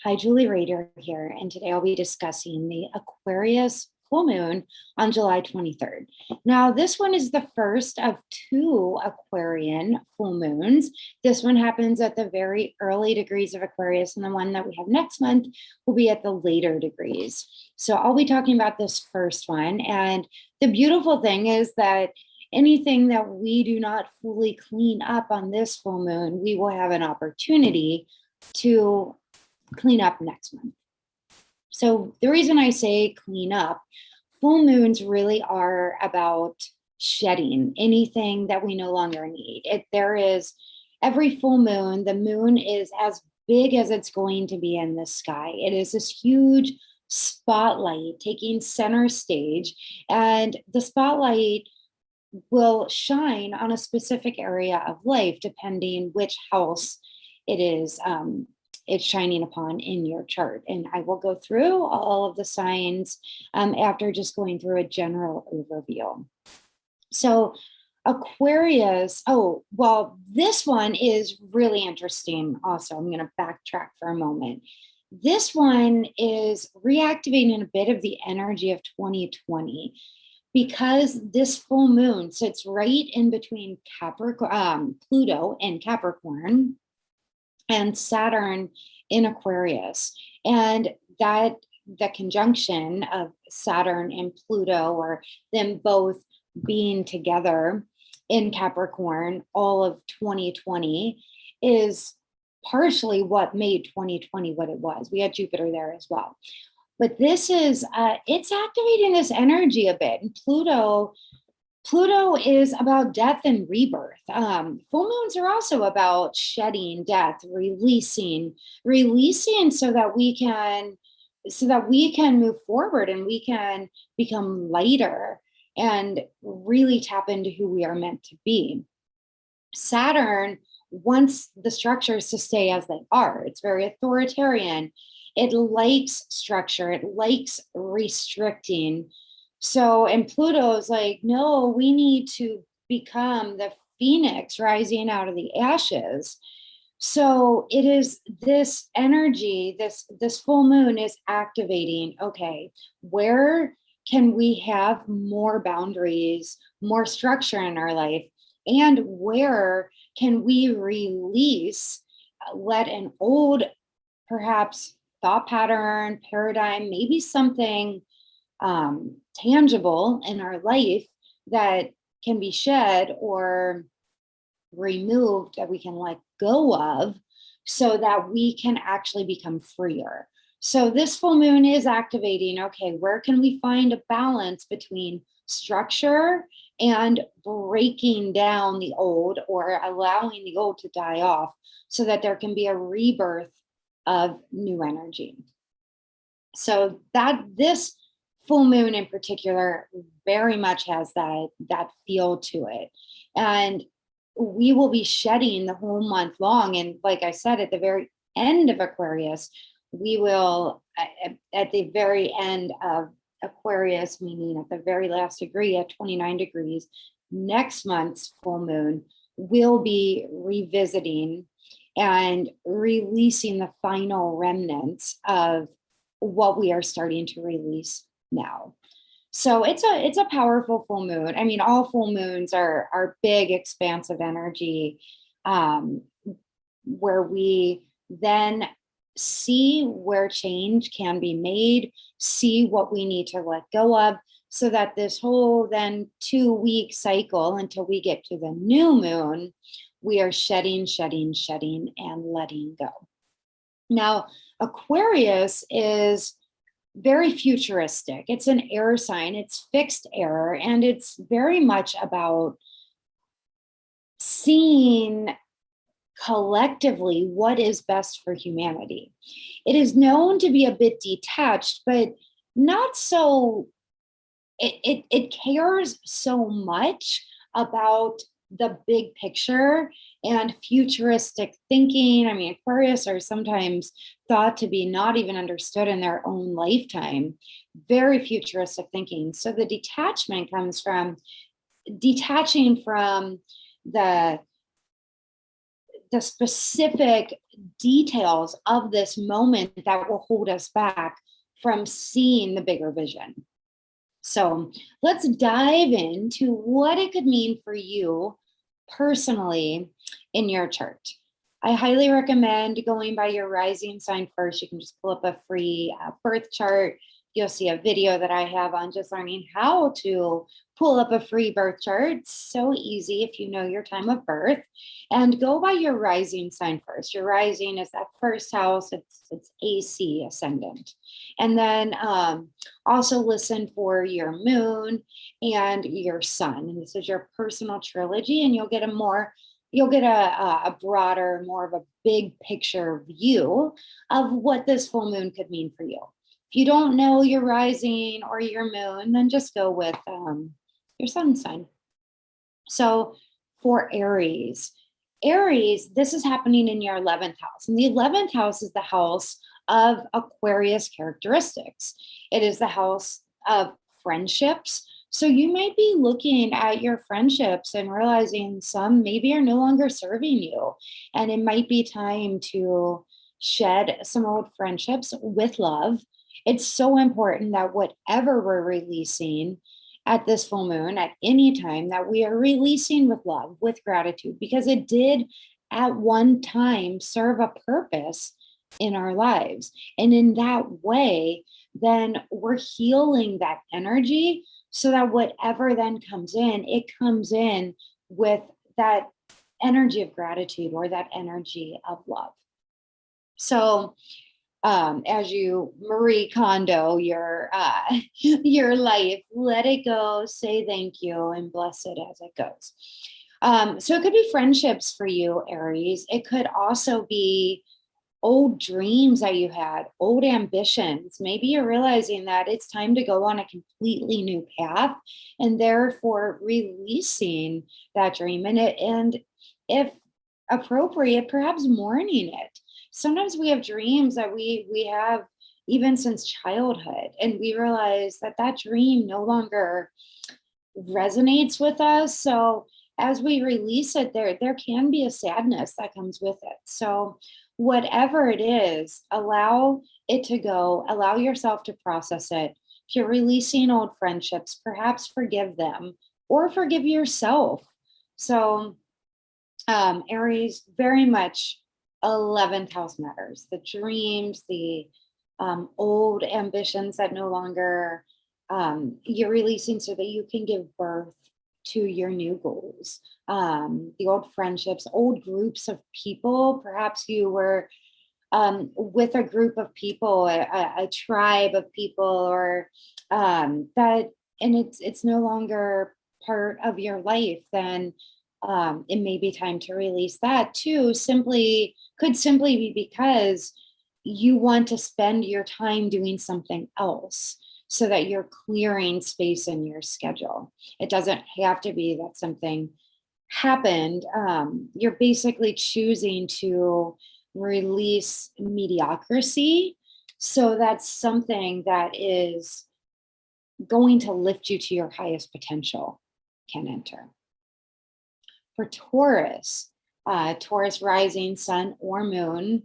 Hi, Julie Rader here, and today I'll be discussing the Aquarius full moon on July 23rd. Now, this one is the first of two Aquarian full moons. This one happens at the very early degrees of Aquarius, and the one that we have next month will be at the later degrees. So I'll be talking about this first one, and the beautiful thing is that anything that we do not fully clean up on this full moon, we will have an opportunity to clean up next month. So the reason I say clean up, full moons really are about shedding anything that we no longer need. There is every full moon, the moon is as big as it's going to be in the sky. It is this huge spotlight taking center stage, and the spotlight will shine on a specific area of life depending which house it is it's shining upon in your chart. And I will go through all of the signs after just going through a general overview. So Aquarius, this one is really interesting also. I'm going to backtrack for a moment. This one is reactivating a bit of the energy of 2020 because this full moon sits right in between Pluto in Capricorn and Saturn in Aquarius. And that the conjunction of Saturn and Pluto, or them both being together in Capricorn all of 2020, is partially what made 2020 what it was. We had Jupiter there as well. But this is, it's activating this energy a bit. And Pluto is about death and rebirth. Full moons are also about shedding, death, releasing so that we can move forward and we can become lighter and really tap into who we are meant to be. Saturn wants the structures to stay as they are. It's very authoritarian. It likes structure. It likes restricting. So, and Pluto's like, no, we need to become the phoenix rising out of the ashes. So it is this energy, this full moon is activating, okay, where can we have more boundaries, more structure in our life? And where can we release, let an old, perhaps thought pattern, paradigm, maybe something tangible in our life that can be shed or removed, that we can let go of, so that we can actually become freer. So this full moon is activating, okay, where can we find a balance between structure and breaking down the old, or allowing the old to die off, so that there can be a rebirth of new energy. So that this full moon in particular very much has that feel to it. And we will be shedding the whole month long. And like I said, at the very end of Aquarius, we will, at the very end of Aquarius, meaning at the very last degree at 29 degrees, next month's full moon, will be revisiting and releasing the final remnants of what we are starting to release now. So it's a powerful full moon. I mean, all full moons are big, expansive energy, where we then see where change can be made, see what we need to let go of, so that this whole then 2-week cycle until we get to the new moon, we are shedding, and letting go. Now, Aquarius is very futuristic. It's an air sign, it's fixed air, and it's very much about seeing collectively what is best for humanity. It is known to be a bit detached, but not so, it cares so much about the big picture and futuristic thinking. I mean, Aquarius are sometimes thought to be not even understood in their own lifetime. Very futuristic thinking. So the detachment comes from detaching from the the specific details of this moment that will hold us back from seeing the bigger vision. So let's dive into what it could mean for you personally in your chart. I highly recommend going by your rising sign first. You can just pull up a free birth chart. You'll see a video that I have on just learning how to pull up a free birth chart. It's so easy if you know your time of birth. And go by your rising sign first. Your rising is that first house. It's AC, ascendant. And then also listen for your moon and your sun. And this is your personal trilogy, and you'll get a broader, more of a big picture view of what this full moon could mean for you. If you don't know your rising or your moon, then just go with your sun sign. So for Aries, this is happening in your 11th house. And the 11th house is the house of Aquarius characteristics. It is the house of friendships. So you might be looking at your friendships and realizing some maybe are no longer serving you. And it might be time to shed some old friendships with love. It's so important that whatever we're releasing at this full moon, at any time, that we are releasing with love, with gratitude, because it did at one time serve a purpose in our lives. And in that way, then we're healing that energy so that whatever then comes in, it comes in with that energy of gratitude or that energy of love. So as you Marie Kondo your life, let it go, say thank you, and bless it as it goes. So it could be friendships for you, Aries. It could also be old dreams that you had, old ambitions. Maybe you're realizing that it's time to go on a completely new path, and therefore releasing that dream and if appropriate, perhaps mourning it. Sometimes we have dreams that we have even since childhood, and we realize that that dream no longer resonates with us. So as we release it, there can be a sadness that comes with it. So whatever it is, allow it to go, allow yourself to process it. If you're releasing old friendships, perhaps forgive them or forgive yourself. So Aries, very much 11th house matters. The dreams, the old ambitions that no longer you're releasing so that you can give birth to your new goals. The old friendships, old groups of people. Perhaps you were with a group of people, a tribe of people, or that, and it's no longer part of your life. Then it may be time to release that too. Could simply be because you want to spend your time doing something else so that you're clearing space in your schedule. It doesn't have to be that something happened. You're basically choosing to release mediocrity. So that's something that is going to lift you to your highest potential can enter. For Taurus, Taurus rising, sun or moon,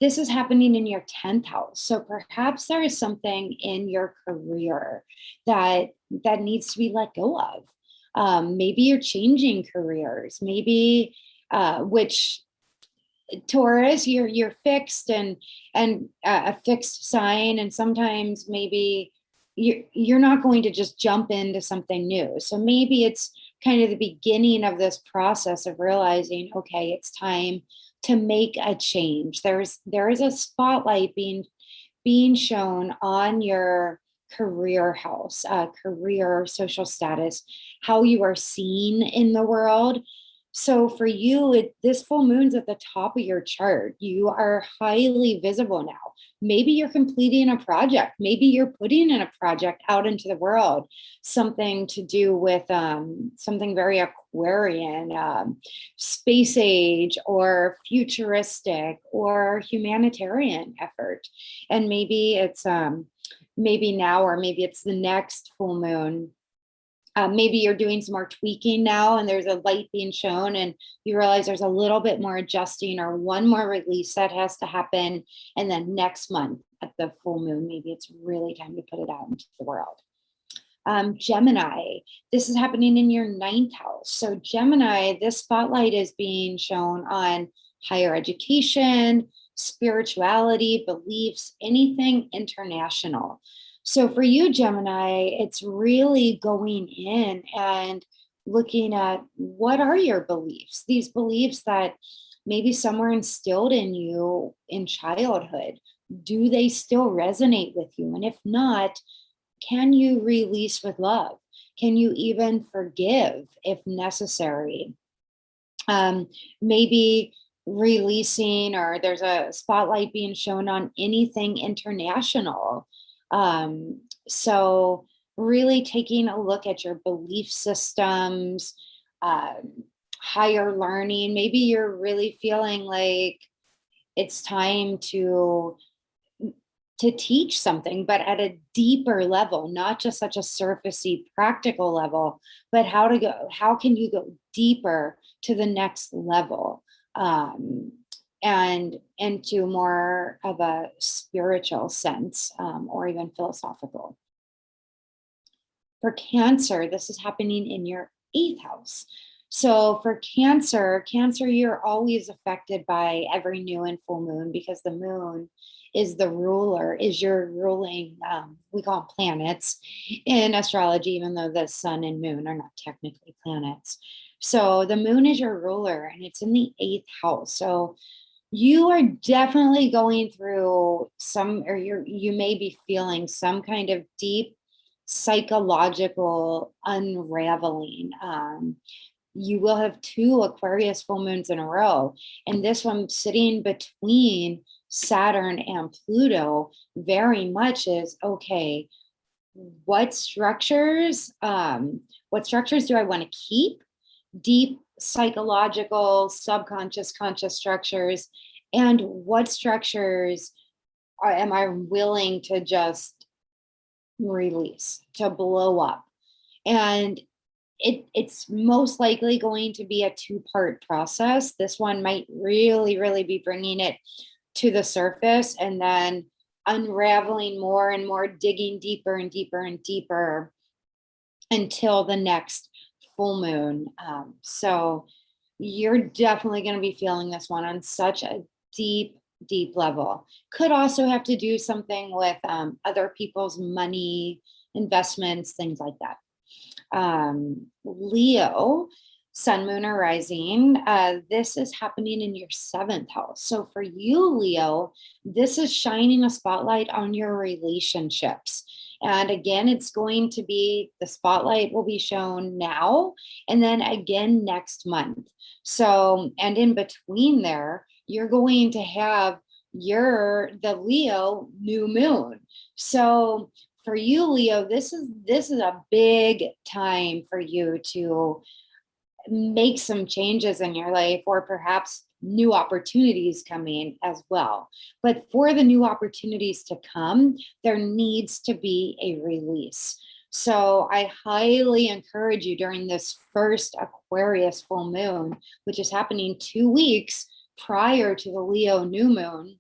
this is happening in your 10th house. So perhaps there is something in your career that needs to be let go of. Maybe you're changing careers. Maybe which Taurus, you're fixed and a fixed sign, and sometimes maybe you're not going to just jump into something new. So maybe it's kind of the beginning of this process of realizing, okay, it's time to make a change. There is a spotlight being shown on your career house, career, social status, how you are seen in the world. So for you, this full moon's at the top of your chart. You are highly visible now. Maybe you're completing a project. Maybe you're putting in a project out into the world, something to do with something very Aquarian, space age or futuristic or humanitarian effort. And maybe it's maybe now, or maybe it's the next full moon. Maybe you're doing some more tweaking now and there's a light being shown and you realize there's a little bit more adjusting or one more release that has to happen. And then next month at the full moon, maybe it's really time to put it out into the world. Gemini, this is happening in your 9th house. So Gemini, this spotlight is being shown on higher education, spirituality, beliefs, anything international. So for you, Gemini, it's really going in and looking at what are your beliefs, these beliefs that maybe some were instilled in you in childhood. Do they still resonate with you? And if not, can you release with love? Can you even forgive if necessary? Maybe releasing, or there's a spotlight being shown on anything international. So really taking a look at your belief systems, higher learning. Maybe you're really feeling like it's time to teach something, but at a deeper level, not just such a surfacey practical level, but how can you go deeper to the next level, and into more of a spiritual sense, or even philosophical. For Cancer, this is happening in your 8th house. So for Cancer, you're always affected by every new and full moon because the moon is the ruler, is your ruling, we call them planets in astrology, even though the sun and moon are not technically planets. So the moon is your ruler and it's in the 8th house. So you are definitely going through you may be feeling some kind of deep psychological unraveling. You will have 2 Aquarius full moons in a row, and this one sitting between Saturn and Pluto very much is okay. What structures do I want to keep? Deep psychological, subconscious, conscious structures, and what structures am I willing to just release, to blow up? And it's most likely going to be a 2-part process. This one might really be bringing it to the surface and then unraveling more and more, digging deeper and deeper and deeper until the next full moon. So you're definitely going to be feeling this one on such a deep level. Could also have to do something with other people's money, investments, things like that. Leo, sun, moon, or rising, this is happening in your 7th house. So for you, Leo, this is shining a spotlight on your relationships. And again, it's going to be, the spotlight will be shown now and then again next month. So, and in between there, you're going to have the Leo new moon. So for you, Leo, this is a big time for you to make some changes in your life, or perhaps new opportunities coming as well. But for the new opportunities to come, there needs to be a release. So I highly encourage you during this first Aquarius full moon, which is happening 2 weeks prior to the Leo new moon,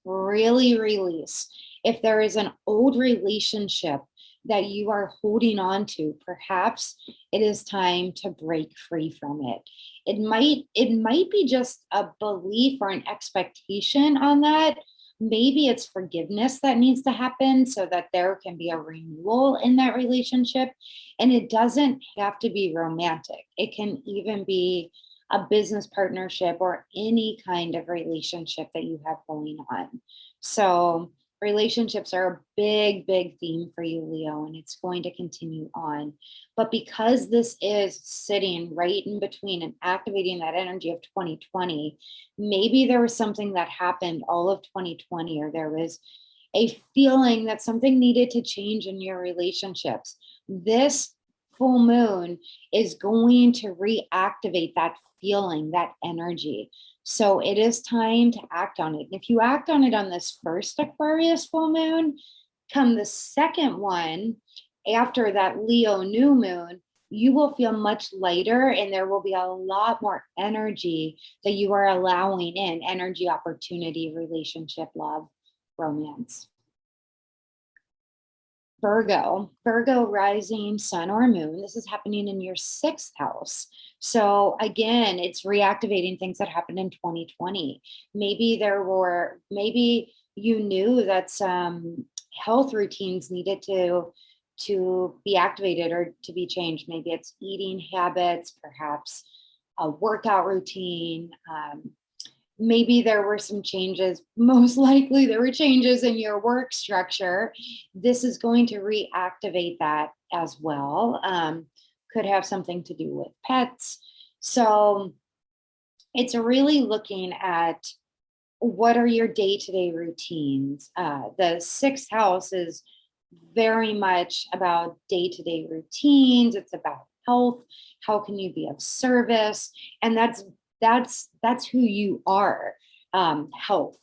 really release. If there is an old relationship that you are holding on to, perhaps it is time to break free from it. It might be just a belief or an expectation on that. Maybe it's forgiveness that needs to happen so that there can be a renewal in that relationship. And it doesn't have to be romantic. It can even be a business partnership or any kind of relationship that you have going on. So relationships are a big theme for you, Leo, and it's going to continue on. But because this is sitting right in between and activating that energy of 2020, maybe there was something that happened all of 2020, or there was a feeling that something needed to change in your relationships. This full moon is going to reactivate that feeling, that energy. So it is time to act on it. If you act on it on this first Aquarius full moon, come the second one, after that Leo new moon, you will feel much lighter and there will be a lot more energy that you are allowing in energy, opportunity, relationship, love, romance. Virgo rising sun or moon. This is happening in your 6th house. So again, it's reactivating things that happened in 2020. Maybe you knew that some health routines needed to be activated or to be changed. Maybe it's eating habits, perhaps a workout routine. Maybe there were some changes. Most likely there were changes in your work structure. This is going to reactivate that as well. Could have something to do with pets. So it's really looking at what are your day-to-day routines. The 6th house is very much about day-to-day routines. It's about health. How can you be of service? And that's who you are. Health,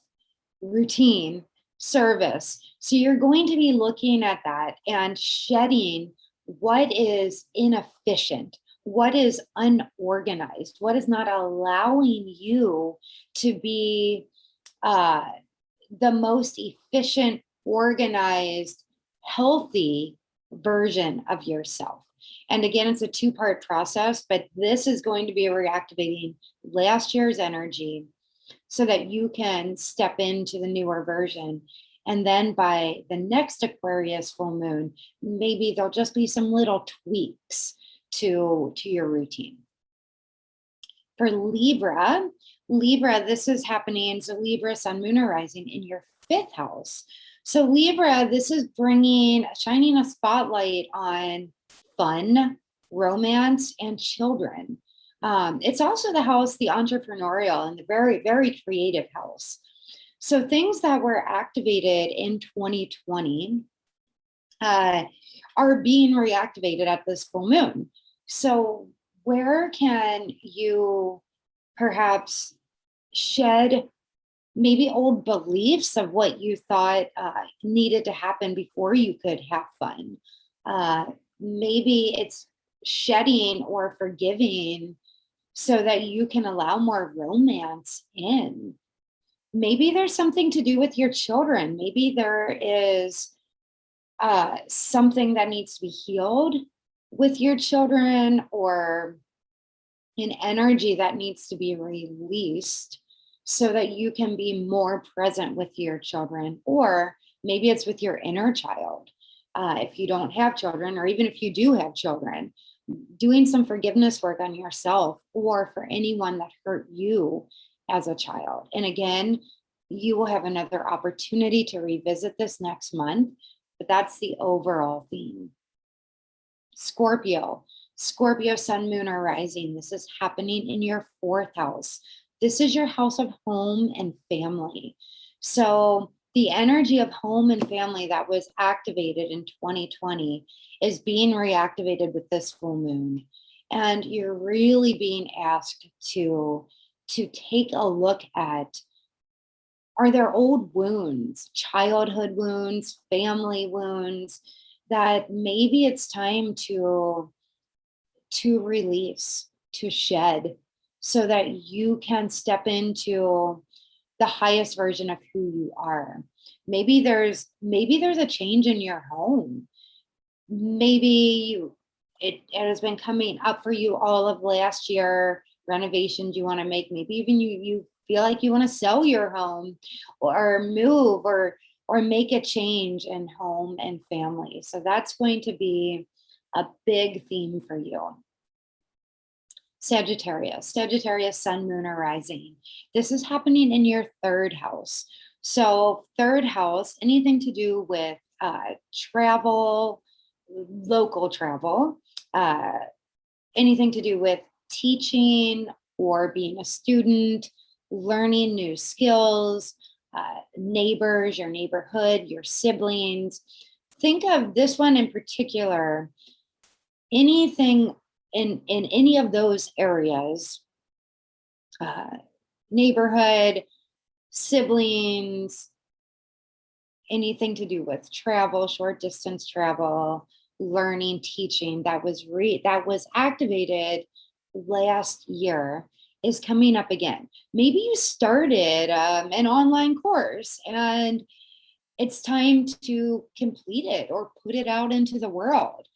routine, service. So you're going to be looking at that and shedding what is inefficient, what is unorganized, what is not allowing you to be the most efficient, organized, healthy version of yourself. And again, it's a 2-part process, but this is going to be reactivating last year's energy so that you can step into the newer version. And then by the next Aquarius full moon, maybe there'll just be some little tweaks to your routine. For Libra, this is happening. So Libra, sun, moon, or rising in your 5th house. So Libra, this is shining a spotlight on fun, romance, and children. It's also the house, the entrepreneurial and the very, very creative house. So things that were activated in 2020 are being reactivated at this full moon. So where can you perhaps shed maybe old beliefs of what you thought needed to happen before you could have fun? Maybe it's shedding or forgiving so that you can allow more romance in. Maybe there's something to do with your children. Maybe there is something that needs to be healed with your children, or an energy that needs to be released so that you can be more present with your children. Or maybe it's with your inner child. If you don't have children, or even if you do have children, doing some forgiveness work on yourself or for anyone that hurt you as a child. And again, you will have another opportunity to revisit this next month, but that's the overall theme. Scorpio, sun, moon, or rising. This is happening in your 4th house. This is your house of home and family. So the energy of home and family that was activated in 2020 is being reactivated with this full moon. And you're really being asked to take a look at, are there old wounds, childhood wounds, family wounds, that maybe it's time to release, to shed, so that you can step into the highest version of who you are. Maybe there's a change in your home. Maybe it has been coming up for you all of last year, renovations you want to make. Maybe even you feel like you want to sell your home or move or make a change in home and family. So that's going to be a big theme for you. Sagittarius, sun, moon, or rising. This is happening in your 3rd house. So 3rd house, anything to do with travel, local travel, anything to do with teaching or being a student, learning new skills, neighbors, your neighborhood, your siblings. Think of this one in particular, anything in any of those areas, neighborhood, siblings, anything to do with travel, short distance travel, learning, teaching that was activated last year is coming up again. Maybe you started an online course and it's time to complete it or put it out into the world.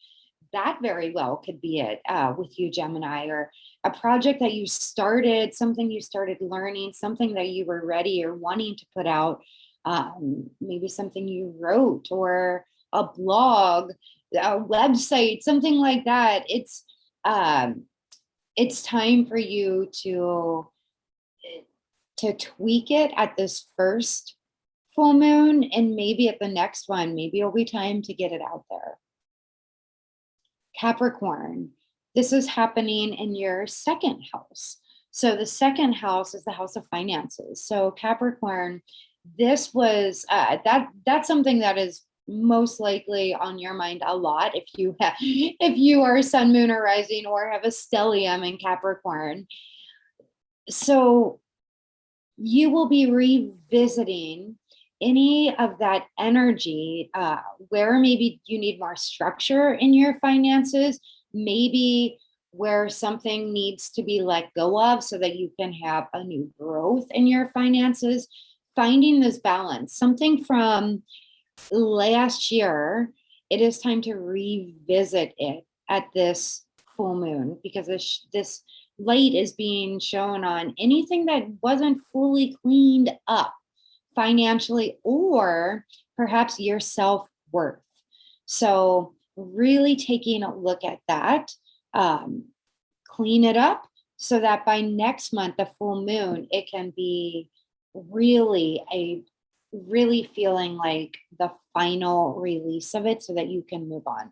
That very well could be it with you, Gemini, or a project that you started, something you started learning, something that you were ready or wanting to put out, maybe something you wrote or a blog, a website, something like that. It's time for you to tweak it at this first full moon, and maybe at the next one, maybe it'll be time to get it out there. Capricorn, this is happening in your second house. So the second house is the house of finances. So Capricorn, this was that's something that is most likely on your mind a lot if you are sun, moon, or rising, or have a stellium in Capricorn. So you will be revisiting any of that energy where maybe you need more structure in your finances, maybe where something needs to be let go of so that you can have a new growth in your finances. Finding this balance, something from last year, it is time to revisit it at this full moon, because this light is being shown on anything that wasn't fully cleaned up financially, or perhaps your self-worth. So really taking a look at that, clean it up so that by next month, the full moon, it can be really feeling like the final release of it so that you can move on.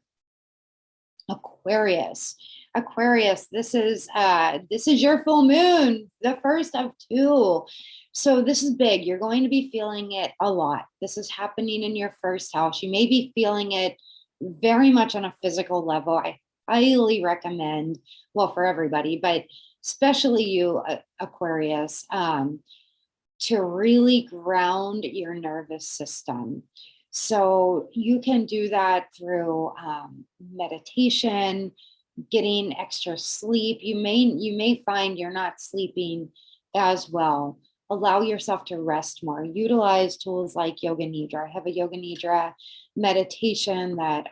Aquarius, this is your full moon, the first of two. So this is big. You're going to be feeling it a lot. This is happening in your first house. You may be feeling it very much on a physical level. I highly recommend, well, for everybody, but especially you, Aquarius, to really ground your nervous system. So you can do that through meditation, getting extra sleep. You may find you're not sleeping as well. Allow yourself to rest more. Utilize tools like Yoga Nidra. I have a Yoga Nidra meditation that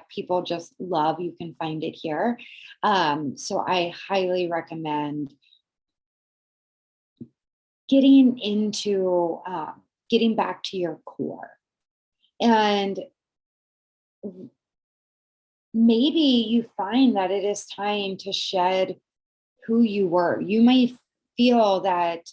people just love. You can find it here. So I highly recommend getting back to your core. And maybe you find that it is time to shed who you were. You may feel that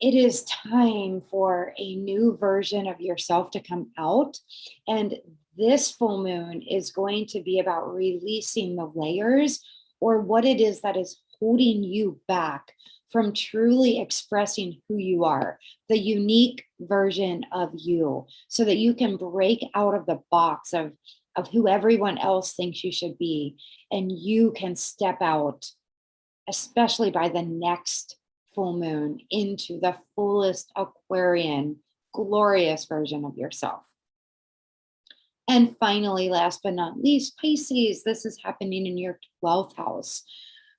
it is time for a new version of yourself to come out. And this full moon is going to be about releasing the layers, or what it is that is holding you back from truly expressing who you are, the unique version of you, so that you can break out of the box of who everyone else thinks you should be. And you can step out, especially by the next full moon, into the fullest Aquarian, glorious version of yourself. And finally, last but not least, Pisces, this is happening in your 12th house.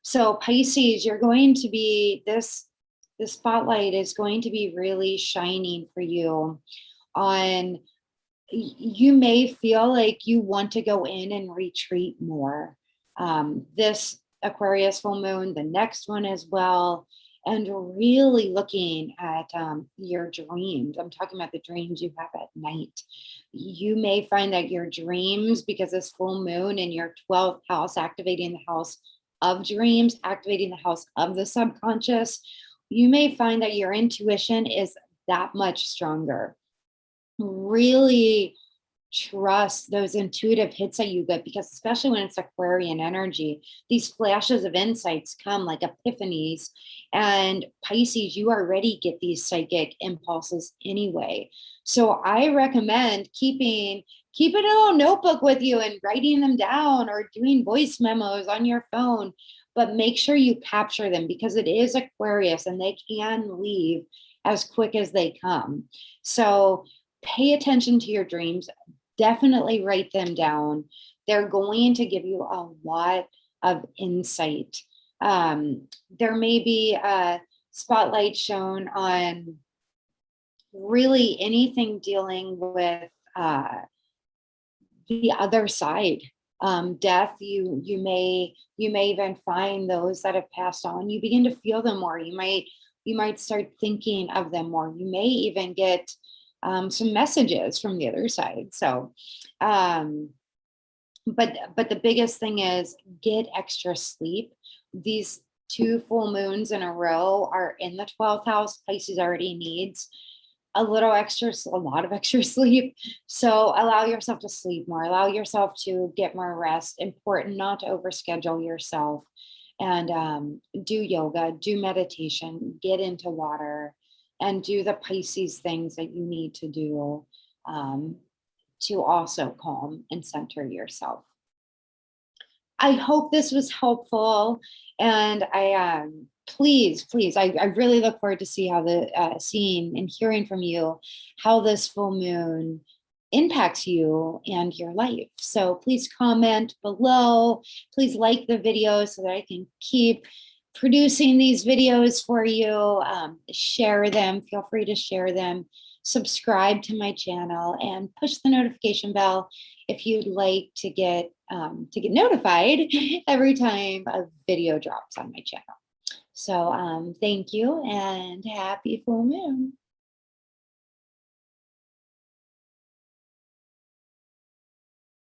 So Pisces, you're going to be, the spotlight is going to be really shining for you on, you may feel like you want to go in and retreat more. This Aquarius full moon, the next one as well, and really looking at your dreams. I'm talking about the dreams you have at night. You may find that your dreams, because this full moon in your 12th house, activating the house of dreams, activating the house of the subconscious, you may find that your intuition is that much stronger. Really trust those intuitive hits that you get, because especially when it's Aquarian energy, these flashes of insights come like epiphanies. And Pisces, you already get these psychic impulses anyway. So I recommend keeping a little notebook with you and writing them down, or doing voice memos on your phone, but make sure you capture them, because it is Aquarius and they can leave as quick as they come. So pay attention to your dreams. definitely write them down. They're going to give you a lot of insight. There may be a spotlight shown on really anything dealing with the other side. Death. You may even find those that have passed on. You begin to feel them more. You might start thinking of them more. You may even get some messages from the other side. So um, but the biggest thing is get extra sleep. These two full moons in a row are in the 12th house. Pisces already needs a lot of extra sleep. So allow yourself to sleep more, allow yourself to get more rest. Important not to overschedule yourself, and do yoga, do meditation, get into water, and do the Pisces things that you need to do, um, to also calm and center yourself. I hope this was helpful, and I really look forward to see how seeing and hearing from you how this full moon impacts you and your life. So please comment below. Please like the video so that I can keep producing these videos for you. Share them. Feel free to share them. Subscribe to my channel and push the notification bell if you'd like to get notified every time a video drops on my channel. So thank you and happy full moon.